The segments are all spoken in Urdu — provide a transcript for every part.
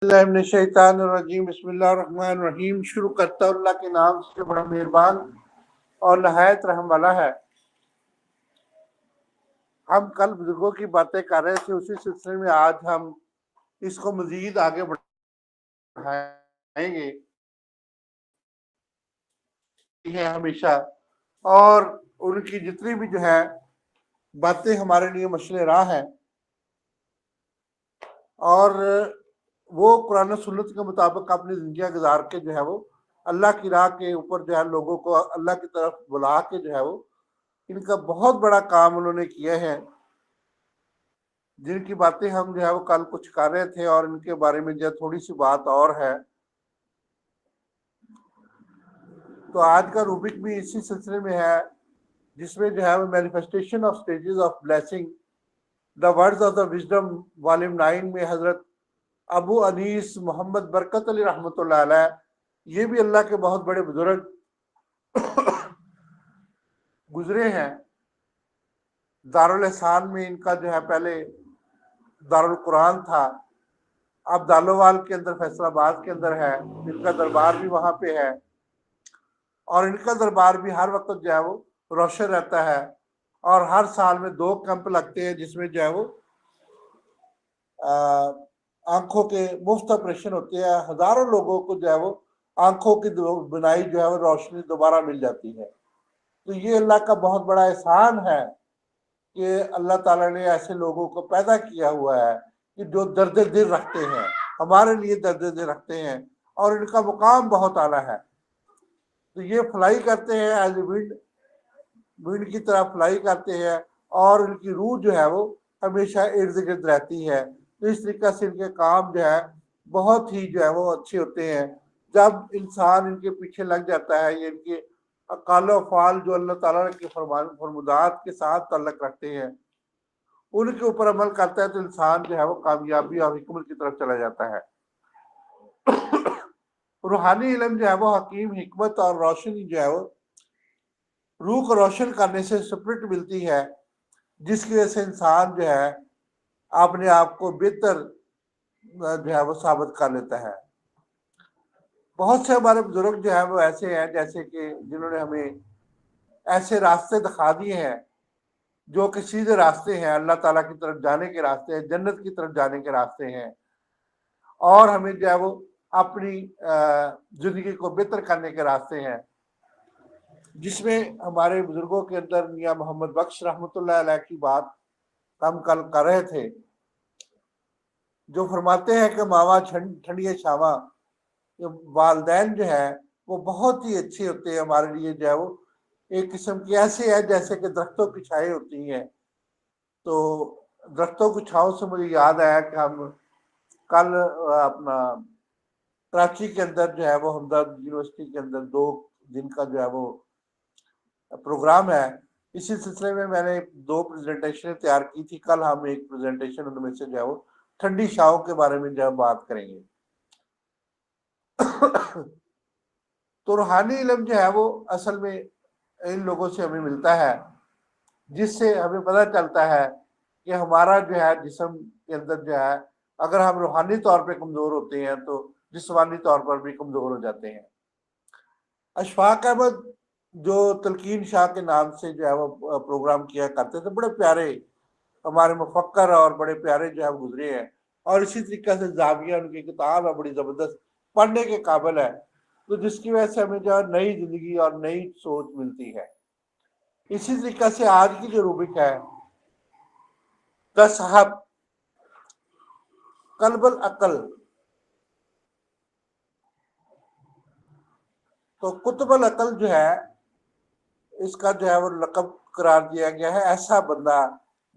اللہ من الشیطان الرجیم بسم اللہ الرحمن الرحیم۔ شروع کرتا ہوں اللہ کے نام سے بڑا مہربان اور نہایت رحم والا ہے۔ ہم کل بزرگوں کی باتیں کر رہے تھے، اسی سلسلے میں آج ہم اس کو مزید آگے بڑھائیں گے ہمیشہ، اور ان کی جتنی بھی جو ہے باتیں ہمارے لیے مشعل راہ ہیں، اور وہ قرآن و سنت کے مطابق اپنی زندگیاں گزار کے جو ہے وہ اللہ کی راہ کے اوپر جو ہے لوگوں کو اللہ کی طرف بلا کے جو ہے وہ ان کا بہت بڑا کام انہوں نے کیا ہے، جن کی باتیں ہم جو ہے وہ کل کچھ کر رہے تھے، اور ان کے بارے میں جو تھوڑی سی بات اور ہے۔ تو آج کا روبک بھی اسی سلسلے میں ہے، جس میں جو ہے وہ manifestation of stages of blessing the words of the wisdom volume 9 میں حضرت ابو انیس محمد برکت علی رحمۃ اللہ علیہ، یہ بھی اللہ کے بہت بڑے بزرگ گزرے ہیں۔ دارالحسان میں ان کا جو ہے پہلے دارالقرآن تھا، اب دالوال کے اندر فیصل آباد کے اندر ہے، ان کا دربار بھی وہاں پہ ہے، اور ان کا دربار بھی ہر وقت جو ہے وہ روشن رہتا ہے، اور ہر سال میں 2 کیمپ لگتے ہیں جس میں جو ہے وہ آنکھوں کے مفت آپریشن ہوتے ہیں، ہزاروں لوگوں کو جو ہے وہ آنکھوں کی بنائی جو ہے وہ روشنی دوبارہ مل جاتی ہے۔ تو یہ اللہ کا بہت بڑا احسان ہے کہ اللہ تعالیٰ نے ایسے لوگوں کو پیدا کیا ہوا ہے کہ جو درد دل رکھتے ہیں، ہمارے لیے درد دل رکھتے ہیں، اور ان کا مقام بہت اعلیٰ ہے۔ تو یہ فلائی کرتے ہیں ایز اے ونڈ کی طرح فلائی کرتے ہیں، اور ان کی روح جو ہے وہ ہمیشہ ارد گرد رہتی ہے۔ تو اس طریقے سے ان کے کام جو ہے بہت ہی جو ہے وہ اچھے ہوتے ہیں۔ جب انسان ان کے پیچھے لگ جاتا ہے، یہ ان کے اقال و افعال جو اللہ تعالیٰ کے فرمودات کے ساتھ تعلق رکھتے ہیں، ان کے اوپر عمل کرتا ہے، تو انسان جو ہے وہ کامیابی اور حکمت کی طرف چلا جاتا ہے۔ روحانی علم جو ہے وہ حکیم حکمت اور روشنی جو ہے وہ روح کو روشن کرنے سے سپرٹ ملتی ہے، جس کی وجہ سے انسان جو ہے اپنے آپ کو بہتر جو ہے وہ ثابت کر لیتا ہے۔ بہت سے ہمارے بزرگ جو ہے وہ ایسے ہیں جیسے کہ جنہوں نے ہمیں ایسے راستے دکھا دیے ہیں جو کہ سیدھے راستے ہیں، اللہ تعالیٰ کی طرف جانے کے راستے ہیں، جنت کی طرف جانے کے راستے ہیں، اور ہمیں جو ہے وہ اپنی زندگی کو بہتر کرنے کے راستے ہیں، جس میں ہمارے بزرگوں کے اندر میاں محمد بخش رحمۃ اللہ علیہ کی بات ہم کل کر رہے تھے، جو فرماتے ہیں کہ ماوا ٹھنڈی شاواں، والدین جو ہے وہ بہت ہی اچھے ہوتے ہیں ہمارے لیے، جو ہے وہ ایک قسم کی ایسے ہے جیسے کہ درختوں کی چھائیں ہوتی ہیں۔ تو درختوں کی چھاؤں سے مجھے یاد آیا کہ ہم کل اپنا کراچی کے اندر جو ہے وہ ہمدرد یونیورسٹی کے اندر 2 دن کا جو ہے وہ پروگرام ہے، اسی سلسلے میں میں نے 2 پریزنٹیشنیں تیار کی تھی۔ کل ہم ایک پریزنٹیشن ان میں سے جو ہے وہ ٹھنڈی چھاؤں کے بارے میں جو ہے بات کریں گے۔ تو روحانی علم جو ہے وہ اصل میں ان لوگوں سے ہمیں ملتا ہے، جس سے ہمیں پتہ چلتا ہے کہ ہمارا جو ہے جسم کے اندر جو ہے اگر ہم روحانی طور پہ کمزور ہوتے ہیں تو جسمانی طور پر بھی کمزور ہو جاتے ہیں۔ اشفاق احمد جو تلقین شاہ کے نام سے جو ہے وہ پروگرام کیا کرتے تھے، بڑے پیارے ہمارے مفکر اور بڑے پیارے جو ہے گزرے ہیں، اور اسی طریقے سے زاویہ ان کی کتاب ہے بڑی زبردست، پڑھنے کے قابل ہے، تو جس کی وجہ سے ہمیں جو ہے نئی زندگی اور نئی سوچ ملتی ہے۔ اسی طریقے سے آج کی جو روبک ہے دا صاحب قلب العقل، تو قطب العقل جو ہے اس کا جو ہے وہ لقب قرار دیا گیا ہے، ایسا بندہ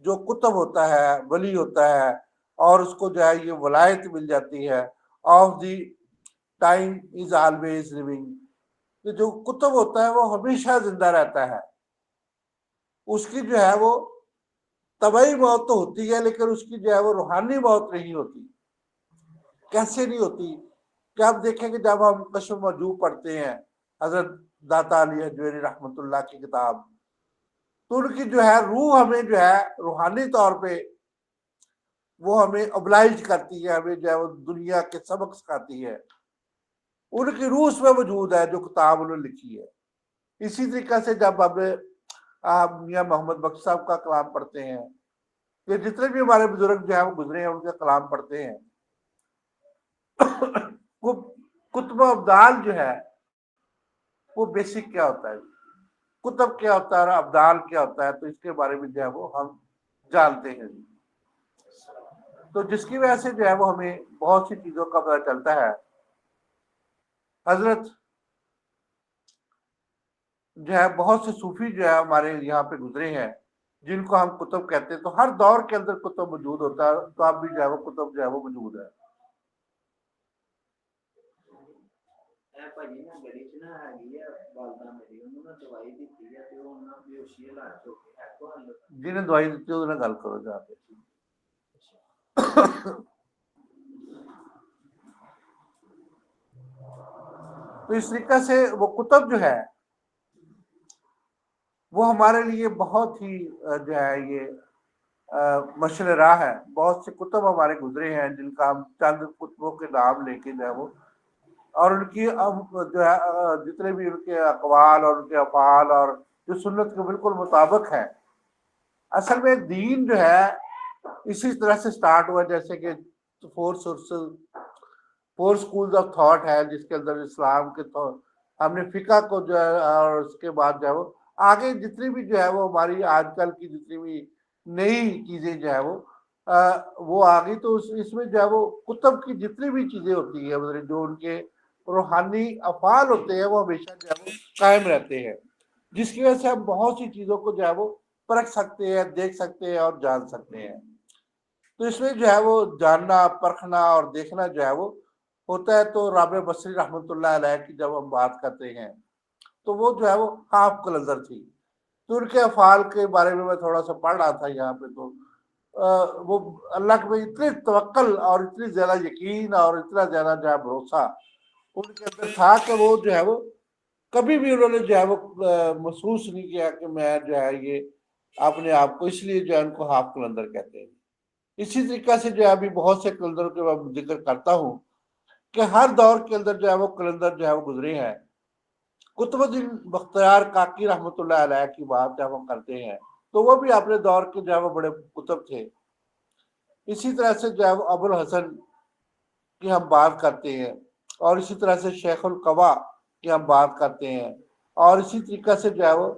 جو قطب ہوتا ہے، ولی ہوتا ہے، اور اس کو جو ہے یہ ولایت مل جاتی ہے، of the time is always living, کہ جو قطب ہوتا ہے وہ ہمیشہ زندہ رہتا ہے، اس کی جو ہے وہ طبعی موت تو ہوتی ہے لیکن اس کی جو ہے وہ روحانی موت نہیں ہوتی۔ کیسے نہیں ہوتی؟ کہ آپ دیکھیں کہ جب ہم کشف موجود پڑھتے ہیں حضرت داتا علی حجویری رحمۃ اللہ کی کتاب، تو ان کی جو ہے روح ہمیں جو ہے روحانی طور پہ وہ ہمیں oblige کرتی ہے، ہمیں جو ہے وہ دنیا کے سبق سکھاتی ہے، ان کی روح اس میں موجود ہے جو کتاب انہوں نے لکھی ہے۔ اسی طریقے سے جب آپ میاں محمد بخش صاحب کا کلام پڑھتے ہیں، یہ جتنے بھی ہمارے بزرگ جو ہیں وہ گزرے ہیں ان کا کلام پڑھتے ہیں، کتب ابدال جو ہے وہ بیسک کیا ہوتا ہے، کتب کیا ہوتا ہے اور ابدال کیا ہوتا ہے، تو اس کے بارے میں جو ہے وہ ہم جانتے ہیں۔ تو جس کی وجہ سے جو ہے وہ ہمیں بہت سی چیزوں کا پتہ چلتا ہے۔ حضرت جو ہے بہت سے صوفی جو ہے ہمارے یہاں پہ گزرے ہیں جن کو ہم کتب کہتے ہیں، تو ہر دور کے اندر کتب موجود ہوتا ہے، تو اب بھی جو ہے وہ کتب جو ہے وہ موجود ہے۔ جنہیں دوائی دیتی ہے انہیں گل کرو جا کے۔ تو اس طریقے سے وہ کتب جو ہے وہ ہمارے لیے بہت ہی جو ہے یہ مشعل راہ ہے۔ بہت سے کتب ہمارے گزرے ہیں جن کا ہم چند کتبوں کے نام لے کے جو ہے وہ، اور ان کی جو ہے جتنے بھی ان کے اقوال اور ان کے افعال اور جو سنت کے بالکل مطابق ہے۔ اصل میں دین جو ہے اسی طرح سے سٹارٹ ہوا جیسے کہ فور سکولز آف تھاٹ ہے، جس کے اندر اسلام کے ہم نے فقہ کو جو ہے، اور اس کے بعد جو ہے وہ آگے جتنی بھی جو ہے وہ ہماری آج کل کی جتنی بھی نئی چیزیں جو ہے وہ آگئی، تو اس میں جو ہے وہ کتب کی جتنی بھی چیزیں ہوتی ہیں جو ان کے روحانی افعال ہوتے ہیں وہ ہمیشہ جو ہے وہ قائم رہتے ہیں، جس کی وجہ سے ہم بہت سی چیزوں کو جو ہے وہ پرکھ سکتے ہیں، دیکھ سکتے ہیں اور جان سکتے ہیں۔ تو اس میں جو ہے وہ جاننا، پرکھنا اور دیکھنا جو ہے وہ ہوتا ہے۔ تو رابع بصری رحمۃ اللہ علیہ کی جب ہم بات کرتے ہیں تو وہ جو ہے وہ ہاف کلندر تھی، تو ان کے افعال کے بارے میں تھوڑا سا پڑھ رہا تھا یہاں پہ، تو وہ اللہ کے اتنی توکل اور اتنی زیادہ یقین اور اتنا زیادہ جو ہے بھروسہ ان کے اندر تھا کہ وہ جو ہے وہ کبھی بھی انہوں نے جو ہے وہ محسوس نہیں کیا کہ میں جو ہے یہ اپنے آپ کو، اس لیے جو ہے ان کو ہاف کلندر کہتے ہیں۔ اسی طریقہ سے جو ہے ابھی بہت سے کلندروں کے میں ذکر کرتا ہوں کہ ہر دور کے اندر جو ہے وہ کلندر جو ہے وہ گزرے ہیں۔ قطب الدین بختیار کاکی رحمۃ اللہ علیہ کی بات جب ہم کرتے ہیں تو وہ بھی اپنے دور کے جو ہے وہ بڑے کتب تھے۔ اسی طرح سے جو ہے وہ ابو الحسن کی ہم بات کرتے ہیں، اور اسی طرح سے شیخ القوا کی ہم بات کرتے ہیں، اور اسی طریقہ سے جو ہے وہ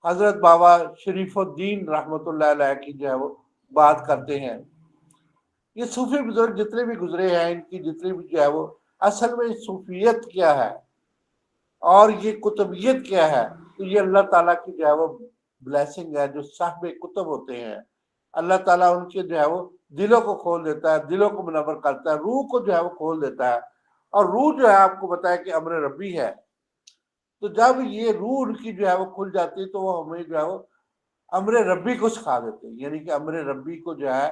حضرت بابا شریف الدین رحمۃ اللہ علیہ کی جو ہے وہ بات کرتے ہیں۔ یہ صوفی بزرگ جتنے بھی گزرے ہیں ان کی جتنی بھی جو ہے وہ اصل میں صوفیت کیا ہے اور یہ کتبیت کیا ہے، تو یہ اللہ تعالیٰ کی جو ہے وہ بلیسنگ ہے۔ جو صاحب کتب ہوتے ہیں اللہ تعالیٰ ان کے جو ہے وہ دلوں کو کھول دیتا ہے، دلوں کو منور کرتا ہے، روح کو جو ہے وہ کھول دیتا ہے، اور روح جو ہے آپ کو بتایا کہ امر ربی ہے، تو جب یہ روح ان کی جو ہے وہ کھل جاتی ہے تو وہ ہمیں جو ہے وہ امر ربی کو سکھا دیتے ہیں، یعنی کہ امر ربی کو جو ہے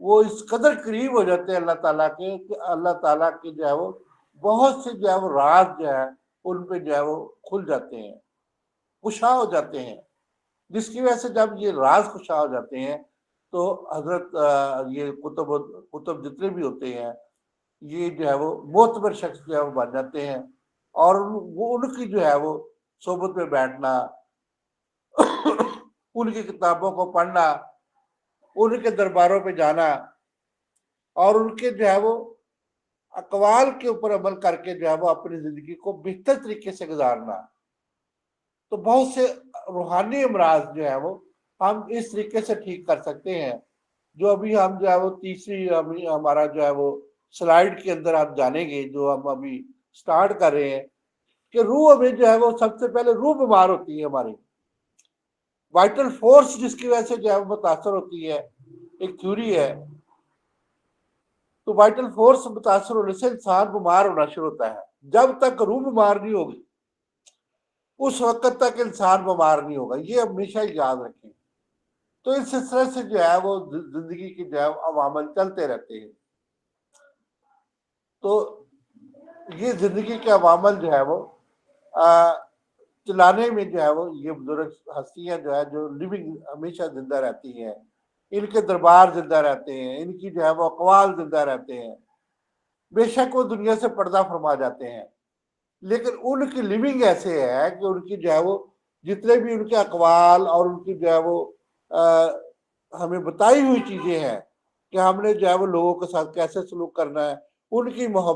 وہ اس قدر قریب ہو جاتے ہیں اللہ تعالیٰ کے کہ اللہ تعالیٰ کے جو ہے وہ بہت سے جو ہے وہ راز جو ہے ان پہ جو ہے وہ کھل جاتے ہیں، کشا ہو جاتے ہیں، جس کی وجہ سے جب یہ راز کشا ہو جاتے ہیں تو حضرت یہ کتب جتنے بھی ہوتے ہیں یہ جو ہے وہ معتبر شخص جو ہے وہ بن جاتے ہیں، اور وہ ان کی جو ہے وہ صحبت میں بیٹھنا، ان کی کتابوں کو پڑھنا، ان کے درباروں پہ جانا، اور ان کے جو ہے وہ اقوال کے اوپر عمل کر کے جو ہے وہ اپنی زندگی کو بہتر طریقے سے گزارنا، تو بہت سے روحانی امراض جو ہے وہ ہم اس طریقے سے ٹھیک کر سکتے ہیں، جو ابھی ہم جو ہے وہ تیسری ہمارا جو ہے وہ سلائیڈ کے اندر آپ جانیں گے، جو ہم ابھی سٹارٹ کر رہے ہیں کہ روح ہمیں جو ہے وہ سب سے پہلے روح بیمار ہوتی ہے، ہماری وائٹل فورس جس کی وجہ سے جو ہے وہ متاثر ہوتی ہے، ایک تھیوری ہے، تو وائٹل فورس متاثر ہونے سے انسان بیمار ہونا شروع ہوتا ہے۔ جب تک روح بیمار نہیں ہوگی اس وقت تک انسان بیمار نہیں ہوگا، یہ ہمیشہ یاد رکھیں۔ تو اس سلسلے سے جو ہے وہ زندگی کی جو ہے عوامل چلتے رہتے ہیں، تو یہ زندگی کے عوامل جو ہے وہ چلانے میں جو ہے وہ یہ بزرگ ہستیاں جو ہے جو لیونگ ہمیشہ زندہ رہتی ہیں، ان کے دربار زندہ رہتے ہیں، ان کی جو ہے وہ اقوال زندہ رہتے ہیں، بے شک وہ دنیا سے پردہ فرما جاتے ہیں، لیکن ان کی لیونگ ایسے ہے کہ ان کی جو ہے وہ جتنے بھی ان کے اقوال اور ان کی جو ہے وہ ہمیں بتائی ہوئی چیزیں ہیں کہ ہم نے جو ہے وہ لوگوں کے ساتھ کیسے سلوک کرنا ہے، ان کی محبت